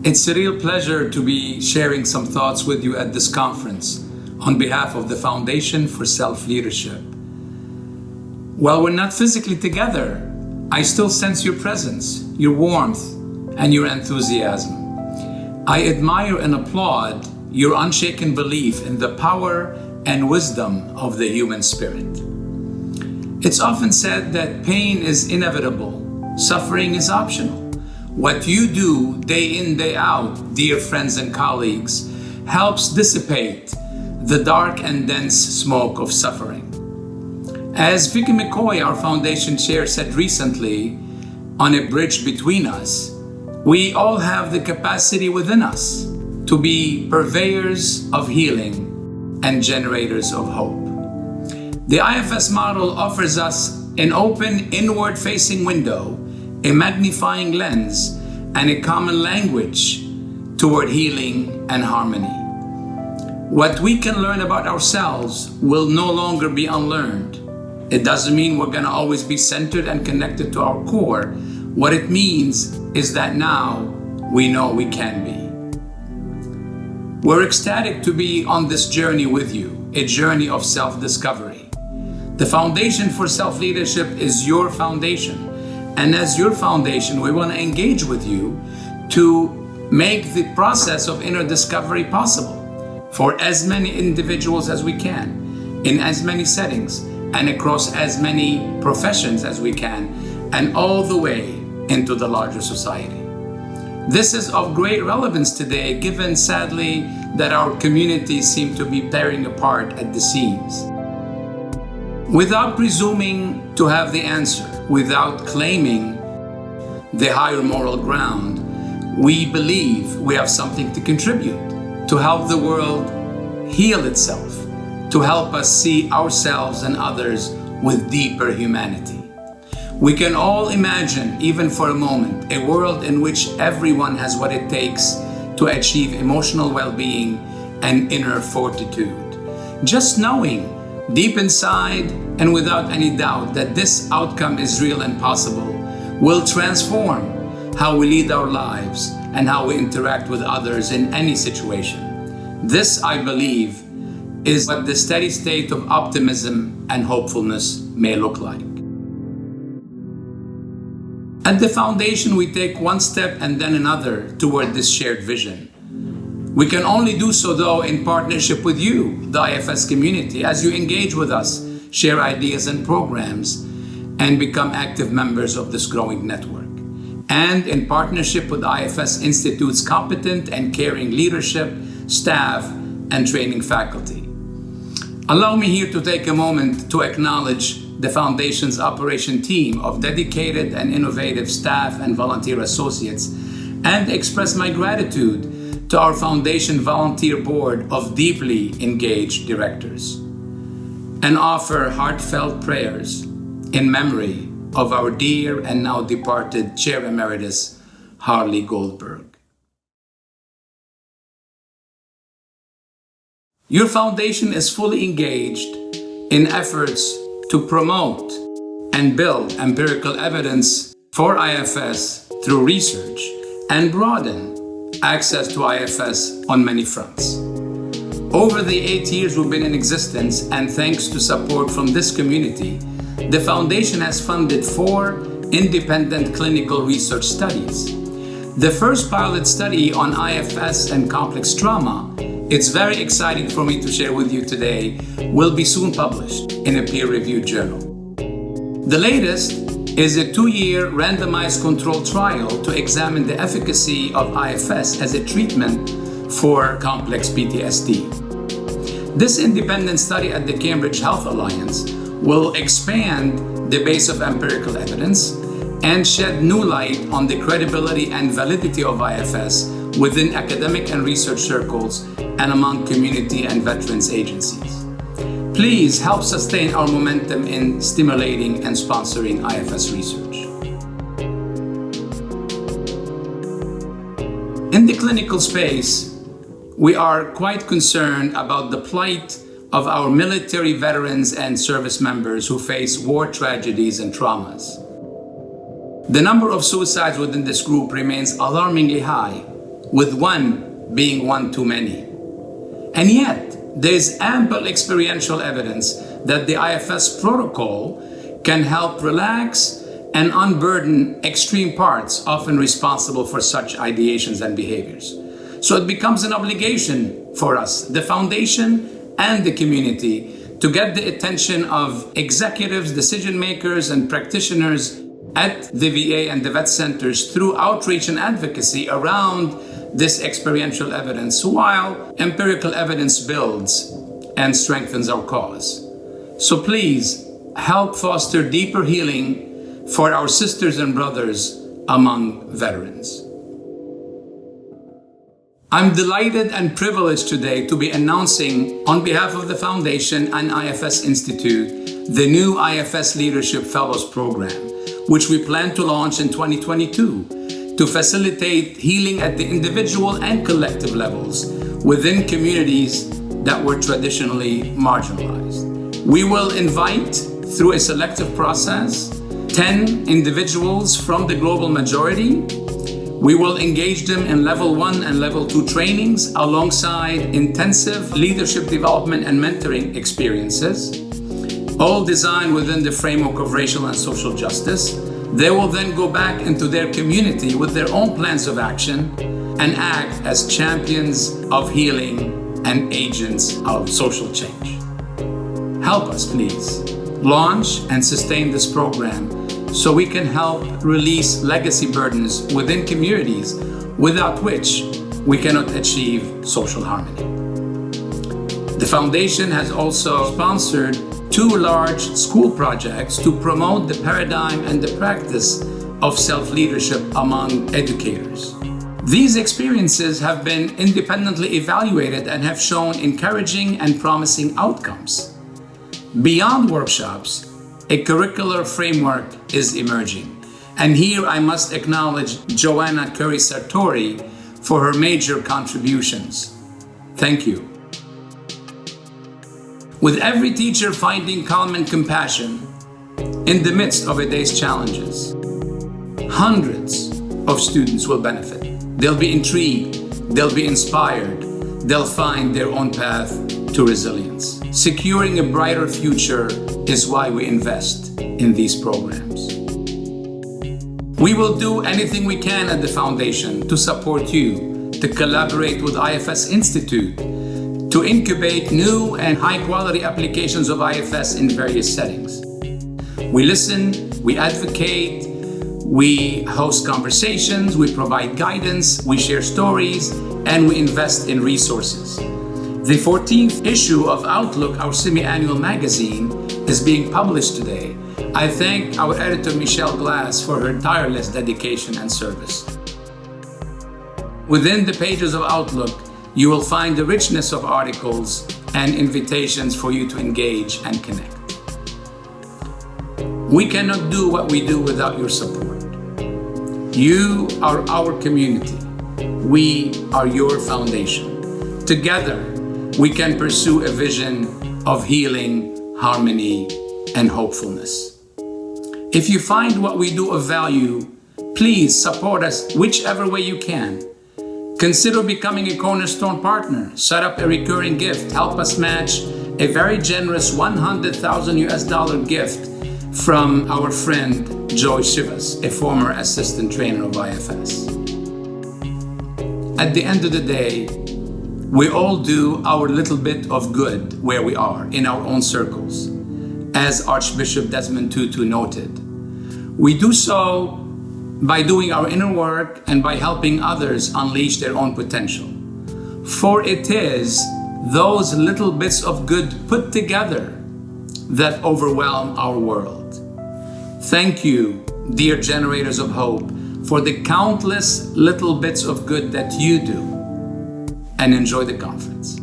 It's a real pleasure to be sharing some thoughts with you at this conference on behalf of the Foundation for Self-Leadership. While we're not physically together, I still sense your presence, your warmth, and your enthusiasm. I admire and applaud your unshaken belief in the power and wisdom of the human spirit. It's often said that pain is inevitable, suffering is optional. What you do day in, day out, dear friends and colleagues, helps dissipate the dark and dense smoke of suffering. As Vicky McCoy, our foundation chair, said recently on A Bridge Between Us, we all have the capacity within us to be purveyors of healing and generators of hope. The IFS model offers us an open, inward-facing window, a magnifying lens, and a common language toward healing and harmony. What we can learn about ourselves will no longer be unlearned. It doesn't mean we're going to always be centered and connected to our core. What it means is that now we know we can be. We're ecstatic to be on this journey with you, a journey of self-discovery. The Foundation for Self-Leadership is your foundation. And as your foundation, we want to engage with you to make the process of inner discovery possible for as many individuals as we can, in as many settings, and across as many professions as we can, and all the way into the larger society. This is of great relevance today, given sadly that our communities seem to be tearing apart at the seams. Without presuming to have the answer, without claiming the higher moral ground, we believe we have something to contribute to help the world heal itself, to help us see ourselves and others with deeper humanity. We can all imagine, even for a moment, a world in which everyone has what it takes to achieve emotional well-being and inner fortitude. Just knowing deep inside and without any doubt that this outcome is real and possible will transform how we lead our lives and how we interact with others in any situation. This, I believe, is what the steady state of optimism and hopefulness may look like. At the Foundation, we take one step and then another toward this shared vision. We can only do so, though, in partnership with you, the IFS community, as you engage with us, share ideas and programs, and become active members of this growing network. And in partnership with IFS Institute's competent and caring leadership, staff, and training faculty. Allow me here to take a moment to acknowledge the Foundation's operation team of dedicated and innovative staff and volunteer associates, and express my gratitude to our Foundation volunteer board of deeply engaged directors, and offer heartfelt prayers in memory of our dear and now departed Chair Emeritus, Harley Goldberg. Your foundation is fully engaged in efforts to promote and build empirical evidence for IFS through research and broaden access to IFS on many fronts. Over the 8 years we've been in existence, and thanks to support from this community, the Foundation has funded 4 independent clinical research studies. The first pilot study on IFS and complex trauma, it's very exciting for me to share with you today, will be soon published in a peer-reviewed journal. The latest is a 2-year randomized controlled trial to examine the efficacy of IFS as a treatment for complex PTSD. This independent study at the Cambridge Health Alliance will expand the base of empirical evidence and shed new light on the credibility and validity of IFS within academic and research circles and among community and veterans agencies. Please help sustain our momentum in stimulating and sponsoring IFS research. In the clinical space, we are quite concerned about the plight of our military veterans and service members who face war tragedies and traumas. The number of suicides within this group remains alarmingly high, with one being one too many. And yet, there is ample experiential evidence that the IFS protocol can help relax and unburden extreme parts often responsible for such ideations and behaviors. So it becomes an obligation for us, the foundation and the community, to get the attention of executives, decision makers, and practitioners at the VA and the vet centers through outreach and advocacy around this experiential evidence, while empirical evidence builds and strengthens our cause. So please help foster deeper healing for our sisters and brothers among veterans. I'm delighted and privileged today to be announcing on behalf of the Foundation and IFS Institute the new IFS Leadership Fellows Program, which we plan to launch in 2022 to facilitate healing at the individual and collective levels within communities that were traditionally marginalized. We will invite, through a selective process, 10 individuals from the global majority. We will engage them in level 1 and level 2 trainings alongside intensive leadership development and mentoring experiences, all designed within the framework of racial and social justice. They will then go back into their community with their own plans of action and act as champions of healing and agents of social change. Help us, please, launch and sustain this program so we can help release legacy burdens within communities without which we cannot achieve social harmony. The Foundation has also sponsored 2 large school projects to promote the paradigm and the practice of self-leadership among educators. These experiences have been independently evaluated and have shown encouraging and promising outcomes. Beyond workshops, a curricular framework is emerging. And here I must acknowledge Joanna Curry-Sartori for her major contributions. Thank you. With every teacher finding calm and compassion in the midst of a day's challenges, hundreds of students will benefit. They'll be intrigued, they'll be inspired, they'll find their own path to resilience. Securing a brighter future is why we invest in these programs. We will do anything we can at the Foundation to support you, to collaborate with IFS Institute, to incubate new and high-quality applications of IFS in various settings. We listen, we advocate, we host conversations, we provide guidance, we share stories, and we invest in resources. The 14th issue of Outlook, our semi-annual magazine, is being published today. I thank our editor, Michelle Glass, for her tireless dedication and service. Within the pages of Outlook, you will find the richness of articles and invitations for you to engage and connect. We cannot do what we do without your support. You are our community. We are your foundation. Together, we can pursue a vision of healing, harmony, and hopefulness. If you find what we do of value, please support us whichever way you can. Consider becoming a cornerstone partner. Set up a recurring gift. Help us match a very generous $100,000 gift from our friend Joy Shivas, a former assistant trainer of IFS. At the end of the day, we all do our little bit of good where we are, in our own circles. As Archbishop Desmond Tutu noted, we do so by doing our inner work and by helping others unleash their own potential. For it is those little bits of good put together that overwhelm our world. Thank you, dear generators of hope, for the countless little bits of good that you do, and enjoy the conference.